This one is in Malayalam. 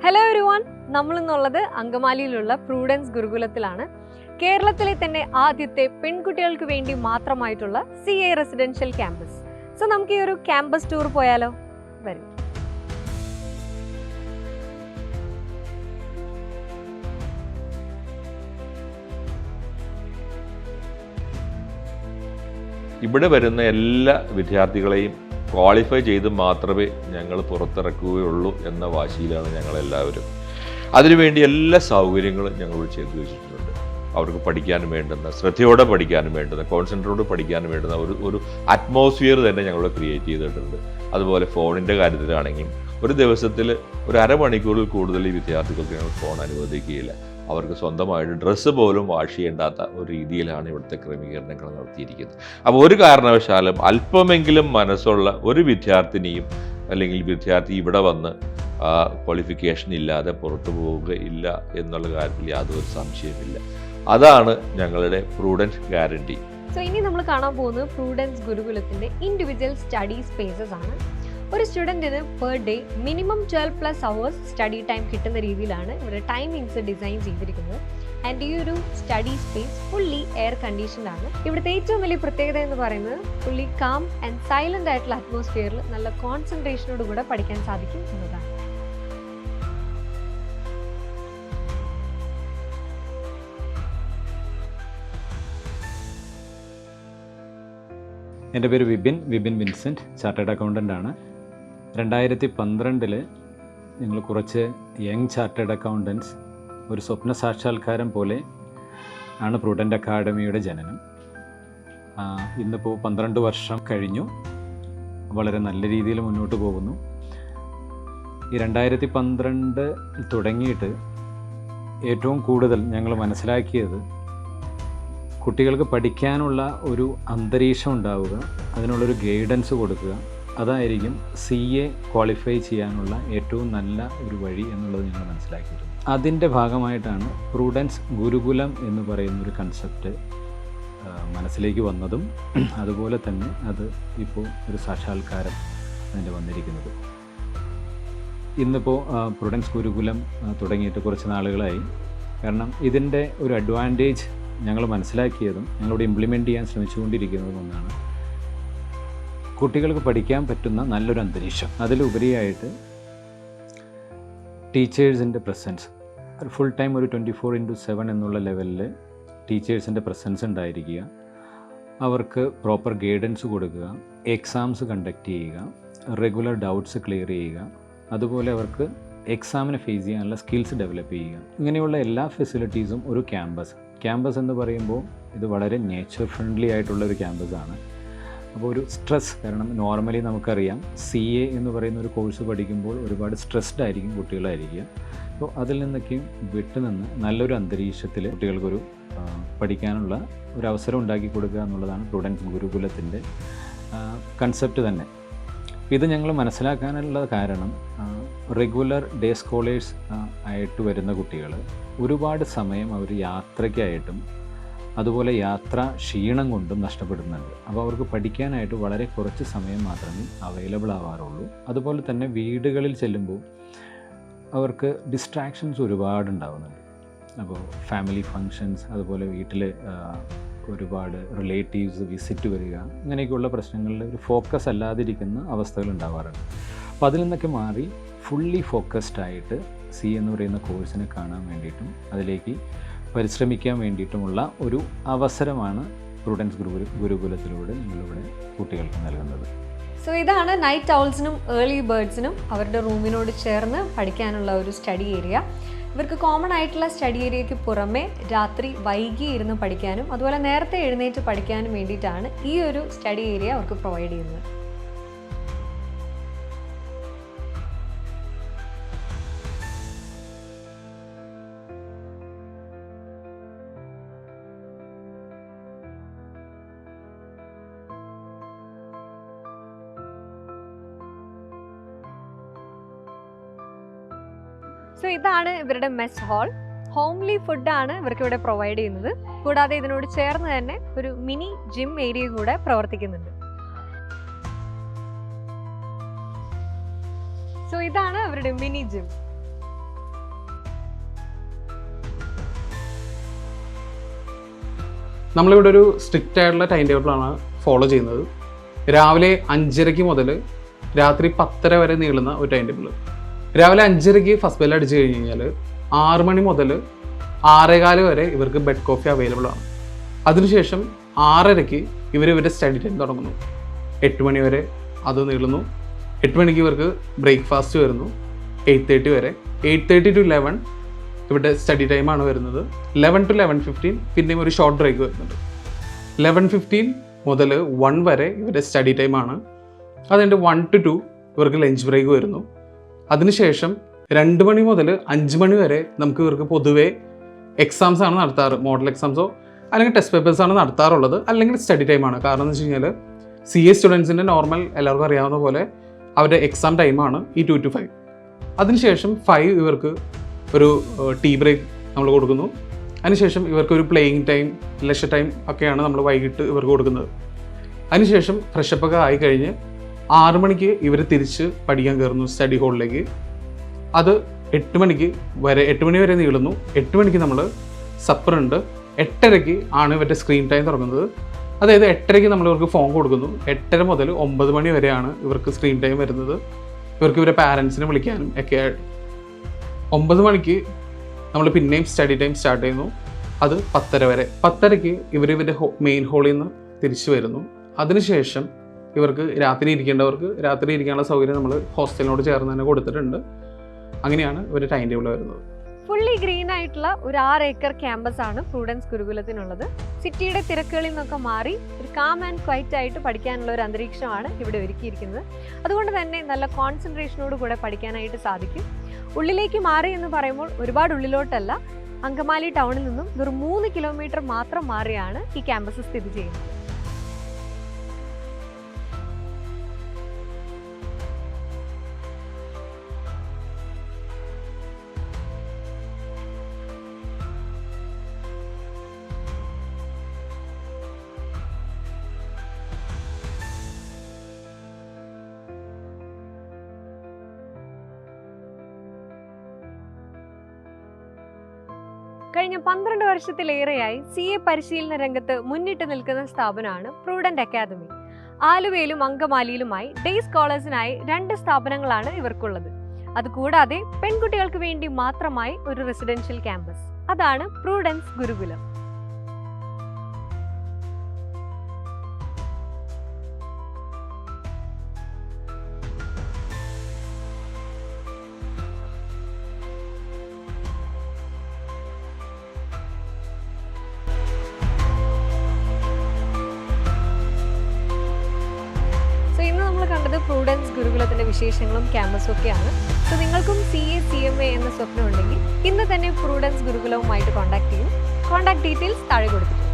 ഹലോ എവരിവൺ, നമ്മളിന്നുള്ളത് അങ്കമാലിയിലുള്ള പ്രൂഡൻസ് ഗുരുകുലത്തിലാണ്. കേരളത്തിലെ തന്നെ ആദ്യത്തെ പെൺകുട്ടികൾക്ക് വേണ്ടി മാത്രമായിട്ടുള്ള CA റെസിഡൻഷ്യൽ ക്യാമ്പസ്. സോ നമുക്ക് ഈ ഒരു ക്യാമ്പസ് ടൂർ പോയാലോ? വരും. ഇവിടെ വരുന്ന എല്ലാ വിദ്യാർത്ഥികളെയും ക്വാളിഫൈ ചെയ്ത് മാത്രമേ ഞങ്ങൾ പുറത്തിറക്കുകയുള്ളൂ എന്ന വാശിയിലാണ് ഞങ്ങളെല്ലാവരും. അതിനുവേണ്ടി എല്ലാ സൗകര്യങ്ങളും ഞങ്ങൾ ചെയ്തു വെച്ചിട്ടുണ്ട്. അവർക്ക് പഠിക്കാനും വേണ്ടുന്ന, ശ്രദ്ധയോടെ പഠിക്കാനും വേണ്ടുന്ന, കോൺസെൻട്രേറ്റോടെ പഠിക്കാനും വേണ്ടുന്ന ഒരു അറ്റ്മോസ്ഫിയർ തന്നെ ഞങ്ങൾ ക്രിയേറ്റ് ചെയ്തിട്ടുണ്ട്. അതുപോലെ ഫോണിൻ്റെ കാര്യത്തിലാണെങ്കിലും ഒരു ദിവസത്തിൽ ഒരു അരമണിക്കൂറിൽ കൂടുതൽ ഈ വിദ്യാർത്ഥികൾക്ക് ഞങ്ങൾ ഫോൺ അനുവദിക്കുകയില്ല. അവർക്ക് സ്വന്തമായിട്ട് ഡ്രസ്സ് പോലും വാഷ് ചെയ്യേണ്ടാത്ത ഒരു രീതിയിലാണ് ഇവിടുത്തെ ക്രമീകരണങ്ങൾ നടത്തിയിരിക്കുന്നത്. അപ്പോൾ ഒരു കാരണവശാലും അല്പമെങ്കിലും മനസ്സുള്ള ഒരു വിദ്യാർത്ഥിനിയും അല്ലെങ്കിൽ വിദ്യാർത്ഥി ഇവിടെ വന്ന് ക്വാളിഫിക്കേഷൻ ഇല്ലാതെ പുറത്തു പോവുകയില്ല എന്നുള്ള കാര്യത്തിൽ യാതൊരു സംശയമില്ല. അതാണ് ഞങ്ങളുടെ പ്രൂഡൻസ് ഗ്യാരണ്ടി. സോ ഇനി നമ്മൾ കാണാൻ പോകുന്നത് പ്രൂഡൻസ് ഗുരുകുലത്തിൻ്റെ ഇൻഡിവിജ്വൽ സ്റ്റഡി സ്പേസസ് ആണ്. ഒരു സ്റ്റുഡൻറ്റിന് per day minimum 12+ hours study time കിട്ടുന്ന രീതിയിലാണ് ഇവിടെ ടൈമിങ്സ് ഡിസൈൻ ചെയ്തിരിക്കുന്നത്. ആൻഡ് ഈ ഒരു study space fully air conditioned ആണ്. ഇവിടുത്തെ ഏറ്റവും വലിയ പ്രത്യേകത എന്ന് പറയുന്നത് ഫുള്ളി കാം ആൻഡ് സൈലൻ്റ് ആയിട്ടുള്ള അറ്റ്മോസ്ഫിയറിൽ നല്ല കോൺസെൻട്രേഷനോട് കൂടെ പഠിക്കാൻ സാധിക്കും എന്നതാണ്. എൻ്റെ പേര് വിപിൻ വിൻസെൻറ്റ്, ചാർട്ടേഡ് അക്കൗണ്ടൻ്റ് ആണ്. 2012 ഞങ്ങൾ കുറച്ച് യങ് ചാർട്ടേഡ് അക്കൗണ്ടൻസ് ഒരു സ്വപ്ന സാക്ഷാത്കാരം പോലെ ആണ് പ്രൂഡൻ്റ് അക്കാഡമിയുടെ ജനനം. ഇന്നിപ്പോൾ 12 വർഷം കഴിഞ്ഞു. വളരെ നല്ല രീതിയിൽ മുന്നോട്ട് പോകുന്നു. ഈ 2012 തുടങ്ങിയിട്ട് ഏറ്റവും കൂടുതൽ ഞങ്ങൾ മനസ്സിലാക്കിയത് കുട്ടികൾക്ക് പഠിക്കാനുള്ള ഒരു അന്തരീക്ഷം ഉണ്ടാവുക, അതിനുള്ളൊരു ഗൈഡൻസ് കൊടുക്കുക, അതായിരിക്കും CA ക്വാളിഫൈ ചെയ്യാനുള്ള ഏറ്റവും നല്ല ഒരു വഴി എന്നുള്ളത് ഞങ്ങൾ മനസ്സിലാക്കിയിരുന്നു. അതിൻ്റെ ഭാഗമായിട്ടാണ് പ്രൂഡൻസ് ഗുരുകുലം എന്ന് പറയുന്നൊരു കൺസെപ്റ്റ് മനസ്സിലേക്ക് വന്നതും അതുപോലെ തന്നെ അത് ഇപ്പോൾ ഒരു സാക്ഷാത്കാരം അതിൻ്റെ വന്നിരിക്കുന്നത്. ഇന്നിപ്പോൾ പ്രൂഡൻസ് ഗുരുകുലം തുടങ്ങിയിട്ട് കുറച്ച് നാളുകളായി. കാരണം ഇതിൻ്റെ ഒരു അഡ്വാൻറ്റേജ് ഞങ്ങൾ മനസ്സിലാക്കിയതും ഞങ്ങളിവിടെ ഇംപ്ലിമെൻ്റ് ചെയ്യാൻ ശ്രമിച്ചുകൊണ്ടിരിക്കുന്നതും ഒന്നാണ് കുട്ടികൾക്ക് പഠിക്കാൻ പറ്റുന്ന നല്ലൊരു അന്തരീക്ഷം. അതിലുപരിയായിട്ട് ടീച്ചേഴ്സിൻ്റെ പ്രസൻസ് ഫുൾ ടൈം ഒരു 24/7 എന്നുള്ള ലെവലിൽ ടീച്ചേഴ്സിൻ്റെ പ്രസൻസ് ഉണ്ടായിരിക്കുക, അവർക്ക് പ്രോപ്പർ ഗൈഡൻസ് കൊടുക്കുക, എക്സാംസ് കണ്ടക്ട് ചെയ്യുക, റെഗുലർ ഡൗട്ട്സ് ക്ലിയർ ചെയ്യുക, അതുപോലെ അവർക്ക് എക്സാമിനെ ഫേസ് ചെയ്യാനുള്ള സ്കിൽസ് ഡെവലപ്പ് ചെയ്യുക. ഇങ്ങനെയുള്ള എല്ലാ ഫെസിലിറ്റീസും ഒരു ക്യാമ്പസ് എന്ന് പറയുമ്പോൾ ഇത് വളരെ നേച്ചർ ഫ്രണ്ട്ലി ആയിട്ടുള്ളൊരു ക്യാമ്പസാണ്. അപ്പോൾ ഒരു സ്ട്രെസ്, കാരണം നോർമലി നമുക്കറിയാം CA എന്ന് പറയുന്ന ഒരു കോഴ്സ് പഠിക്കുമ്പോൾ ഒരുപാട് സ്ട്രെസ്ഡ് ആയിരിക്കും കുട്ടികളായിരിക്കുക. അപ്പോൾ അതിൽ നിന്നൊക്കെയും വിട്ടുനിന്ന് നല്ലൊരു അന്തരീക്ഷത്തിൽ കുട്ടികൾക്കൊരു പഠിക്കാനുള്ള ഒരു അവസരം ഉണ്ടാക്കി കൊടുക്കുക എന്നുള്ളതാണ് പ്രൂഡൻസ് ഗുരുകുലത്തിൻ്റെ കൺസെപ്റ്റ് തന്നെ. ഇത് ഞങ്ങൾ മനസ്സിലാക്കാനുള്ള കാരണം റെഗുലർ ഡേ സ്കോളേഴ്സ് ആയിട്ട് വരുന്ന കുട്ടികൾ ഒരുപാട് സമയം അവർ യാത്രയ്ക്കായിട്ടും അതുപോലെ യാത്ര ക്ഷീണം കൊണ്ടും നഷ്ടപ്പെടുന്നുണ്ട്. അപ്പോൾ അവർക്ക് പഠിക്കാനായിട്ട് വളരെ കുറച്ച് സമയം മാത്രമേ അവൈലബിൾ ആവാറുള്ളൂ. അതുപോലെ തന്നെ വീടുകളിൽ ചെല്ലുമ്പോൾ അവർക്ക് ഡിസ്ട്രാക്ഷൻസ് ഒരുപാട് ഉണ്ടാകുന്നുണ്ട്. അപ്പോൾ ഫാമിലി ഫങ്ഷൻസ്, അതുപോലെ വീട്ടിൽ ഒരുപാട് റിലേറ്റീവ്സ് വിസിറ്റ് വരിക, ഇങ്ങനെയൊക്കെയുള്ള പ്രശ്നങ്ങളിൽ ഒരു ഫോക്കസ് അല്ലാതിരിക്കുന്ന അവസ്ഥകൾ ഉണ്ടാവാറുണ്ട്. അപ്പോൾ അതിൽ നിന്നൊക്കെ മാറി ഫുള്ളി ഫോക്കസ്ഡ് ആയിട്ട് CA എന്ന് പറയുന്ന കോഴ്സിനെ കാണാൻ വേണ്ടിയിട്ടും അതിലേക്ക് പരിശ്രമിക്കാൻ വേണ്ടിയിട്ടുമുള്ള ഒരു അവസരമാണ് പ്രൂഡൻസ് ഗുരുകുലത്തിലൂടെ ഞങ്ങളിവിടെ കുട്ടികൾക്ക് നൽകുന്നത്. സോ ഇതാണ് നൈറ്റ് ഔൾസിനും ഏർലി ബേർഡ്സിനും അവരുടെ റൂമിനോട് ചേർന്ന് പഠിക്കാനുള്ള ഒരു സ്റ്റഡി ഏരിയ. ഇവർക്ക് കോമൺ ആയിട്ടുള്ള സ്റ്റഡി ഏരിയയ്ക്ക് പുറമെ രാത്രി വൈകി ഇരുന്ന് പഠിക്കാനും അതുപോലെ നേരത്തെ എഴുന്നേറ്റ് പഠിക്കാനും വേണ്ടിയിട്ടാണ് ഈ ഒരു സ്റ്റഡി ഏരിയ അവർക്ക് പ്രൊവൈഡ് ചെയ്യുന്നത്. സോ ഇതാണ് ഇവരുടെ മെസ് ഹാൾ. ഹോംലി ഫുഡാണ് ഇവർക്ക് ഇവിടെ പ്രൊവൈഡ് ചെയ്യുന്നത്. കൂടാതെ ഇതിനോട് ചേർന്ന് തന്നെ ഒരു മിനി ജിം ഏരിയ കൂടെ പ്രവർത്തിക്കുന്നുണ്ട്. സോ ഇതാണ് അവരുടെ മിനി ജിം. നമ്മളിവിടെ ഒരു സ്ട്രിക്റ്റ് ആയിട്ടുള്ള ടൈം ടേബിളാണ് ഫോളോ ചെയ്യുന്നത്. രാവിലെ 5:30 മുതൽ രാത്രി 10:30 വരെ നീളുന്ന ഒരു ടൈം ടേബിൾ. രാവിലെ 5:30 ഫസ്റ്റ് ബെൽ അടിച്ച് കഴിഞ്ഞ് കഴിഞ്ഞാൽ 6 മണി മുതൽ 6:15 വരെ ഇവർക്ക് ബെഡ് കോഫി അവൈലബിൾ ആണ്. അതിനുശേഷം 6:30 ഇവരുടെ സ്റ്റഡി ടൈം തുടങ്ങുന്നു. 8 മണി വരെ അത് നീളുന്നു. 8 മണിക്ക് ഇവർക്ക് ബ്രേക്ക്ഫാസ്റ്റ് വരുന്നു. 8:30 വരെ. 8:30 to 11 ഇവിടെ സ്റ്റഡി ടൈമാണ് വരുന്നത്. 11 to 11:15 പിന്നെയും ഒരു ഷോർട്ട് ബ്രേക്ക് വരുന്നുണ്ട്. 11:15 മുതൽ 1 വരെ ഇവരുടെ സ്റ്റഡി ടൈമാണ്. അതുകൊണ്ട് 1 to 2 ഇവർക്ക് ലഞ്ച് ബ്രേക്ക് വരുന്നു. അതിനുശേഷം 2 മണി മുതൽ 5 മണി വരെ നമുക്ക് ഇവർക്ക് പൊതുവേ എക്സാംസ് ആണ് നടത്താറ്. മോഡൽ എക്സാംസോ അല്ലെങ്കിൽ ടെസ്റ്റ് പേപ്പേഴ്സാണ് നടത്താറുള്ളത്, അല്ലെങ്കിൽ സ്റ്റഡി ടൈമാണ്. കാരണം എന്ന് വെച്ച് കഴിഞ്ഞാൽ CA സ്റ്റുഡൻസിൻ്റെ നോർമൽ എല്ലാവർക്കും അറിയാവുന്ന പോലെ അവരുടെ എക്സാം ടൈമാണ് ഈ 2 to 5. അതിനുശേഷം 5 ഇവർക്ക് ഒരു ടീ ബ്രേക്ക് നമ്മൾ കൊടുക്കുന്നു. അതിനുശേഷം ഇവർക്കൊരു പ്ലേയിങ് ടൈം, ലെഷർ ടൈം ഒക്കെയാണ് നമ്മൾ വൈകിട്ട് ഇവർക്ക് കൊടുക്കുന്നത്. അതിനുശേഷം ഫ്രഷപ്പൊക്കെ ആയി കഴിഞ്ഞ് 6 മണിക്ക് ഇവർ തിരിച്ച് പഠിക്കാൻ കയറുന്നു സ്റ്റഡി ഹോളിലേക്ക്. അത് 8 മണി വരെ നീളുന്നു. 8 മണിക്ക് നമ്മൾ സപ്പറുണ്ട്. 8:30 ആണ് ഇവരുടെ സ്ക്രീൻ ടൈം തുടങ്ങുന്നത്. അതായത് 8:30 നമ്മൾ ഇവർക്ക് ഫോൺ കൊടുക്കുന്നു. 8:30 മുതൽ 9 മണി വരെയാണ് ഇവർക്ക് സ്ക്രീൻ ടൈം വരുന്നത്. ഇവർക്ക് ഇവരുടെ പാരൻസിനെ വിളിക്കാനും ഒക്കെ ആയിട്ട്. 9 മണിക്ക് നമ്മൾ പിന്നെയും സ്റ്റഡി ടൈം സ്റ്റാർട്ട് ചെയ്യുന്നു. അത് 10:30 വരെ. 10:30 ഇവരുടെ മെയിൻ ഹോളിൽ നിന്ന് തിരിച്ചു വരുന്നു. അതിനുശേഷം ഇവർക്ക് രാത്രി ഇരിക്കേണ്ടവർക്ക് രാത്രി ഇരിക്കാനുള്ള സൗകര്യം നമ്മൾ ഹോസ്റ്റലിനോട് ചേർന്ന് തന്നെ കൊടുത്തിട്ടുണ്ട്. അങ്ങനെയാണ് ഇവരുടെ ടൈം ടേബിൾ വരുന്നത്. ഫുള്ളി ഗ്രീൻ ആയിട്ടുള്ള ഒരു 6 ഏക്കർ ക്യാമ്പസ് ആണ് പ്രൂഡൻസ് ഗുരുകുലത്തിനുള്ളത്. സിറ്റിയുടെ തിരക്കുകളിൽ നിന്നൊക്കെ മാറി ഒരു കാം ആൻഡ് ക്വൈറ്റ് ആയിട്ട് പഠിക്കാനുള്ള ഒരു അന്തരീക്ഷമാണ് ഇവിടെ ഒരുക്കിയിരിക്കുന്നത്. അതുകൊണ്ട് തന്നെ നല്ല കോൺസെൻട്രേഷനോട് കൂടെ പഠിക്കാനായിട്ട് സാധിക്കും. ഉള്ളിലേക്ക് മാറി എന്ന് പറയുമ്പോൾ ഒരുപാട് ഉള്ളിലോട്ടല്ല, അങ്കമാലി ടൗണിൽ നിന്നും വെറും 3 കിലോമീറ്റർ മാത്രം മാറിയാണ് ഈ ക്യാമ്പസ് സ്ഥിതി ചെയ്യുന്നത്. കഴിഞ്ഞ 12 വർഷത്തിലേറെയായി CA പരിശീലന രംഗത്ത് മുന്നിട്ട് നിൽക്കുന്ന സ്ഥാപനമാണ് പ്രൂഡന്റ് അക്കാദമി. ആലുവയിലും അങ്കമാലിയിലുമായി ഡേ സ്കോളേഴ്സിനായി 2 സ്ഥാപനങ്ങളാണ് ഇവർക്കുള്ളത്. അതുകൂടാതെ പെൺകുട്ടികൾക്ക് വേണ്ടി മാത്രമായി ഒരു റെസിഡൻഷ്യൽ ക്യാമ്പസ്. അതാണ് പ്രൂഡൻസ് ഗുരുകുലം. കണ്ടത് പ്രൂഡൻസ് ഗുരുകുലത്തിന്റെ വിശേഷങ്ങളും ക്യാമ്പസും ഒക്കെയാണ്. സോ നിങ്ങൾക്കും CA CMA എന്ന സ്വപ്നം ഉണ്ടെങ്കിൽ ഇന്ന് തന്നെ പ്രൂഡൻസ് ഗുരുകുലവുമായിട്ട് കോൺടാക്ട് ചെയ്യും. കോൺടാക്ട് ഡീറ്റെയിൽസ് താഴെ കൊടുത്തിട്ടുണ്ട്.